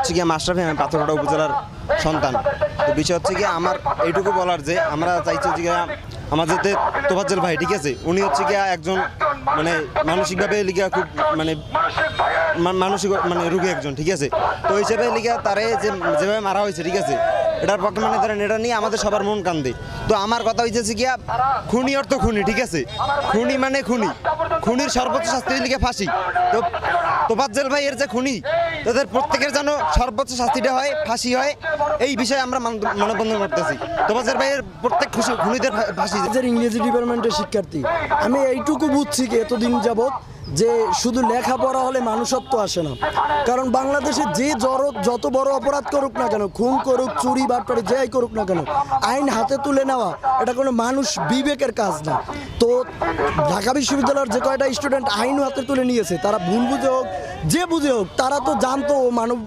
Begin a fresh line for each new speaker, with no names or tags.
হচ্ছে গিয়ে মাশরাফি, আমি পাথরঘাটা উপজেলার সন্তান। তো বিষয় হচ্ছে গিয়ে আমার এইটুকু বলার যে আমরা চাইছি যে আমাদের যে তোফাজ্জল ভাই, ঠিক আছে, উনি হচ্ছে গিয়া একজন মানে মানসিকভাবে লিগা খুব মানে মানসিক মানে রোগী একজন, ঠিক আছে। তো ওই হিসেবে লিগা তারে যেভাবে মারা হয়েছে, ঠিক আছে, এটার পক্ষে মানে ধরেন এটা নিয়ে আমাদের সবার মন কান্দে। তো আমার কথা হইতেছে গিয়া খুনি অর্থ খুনি, ঠিক আছে, খুনি মানে খুনি, খুনির সর্বোচ্চ শাস্তি লিখে ফাঁসি। তো তোফাজ্জল ভাইয়ের যে খুনি, তাদের প্রত্যেকের যেন সর্বোচ্চ শাস্তিটা হয়, ফাঁসি হয়, এই বিষয়ে আমরা মানববন্ধন করতেছি। তোফাজ্জল ভাইয়ের প্রত্যেক খুনিদের ফাঁসি।
ইংরেজি ডিপার্টমেন্টের শিক্ষার্থী আমি এইটুকু বুঝছি কি এতদিন যাবৎ যে শুধু লেখাপড়া হলে মানুষত্ব আসে না। কারণ বাংলাদেশে যে যত বড় অপরাধ করুক না কেন, খুন করুক, চুরি বাটপারি যাই করুক না কেন, আইন হাতে তুলে নেওয়া এটা কোনো মানুষ বিবেকের কাজ না। তো ঢাকা বিশ্ববিদ্যালয়ের যে কয়টা স্টুডেন্ট আইন হাতে তুলে নিয়েছে, তারা ভুল বুঝে হোক যে বুঝে হোক, তারা তো জানতো মানব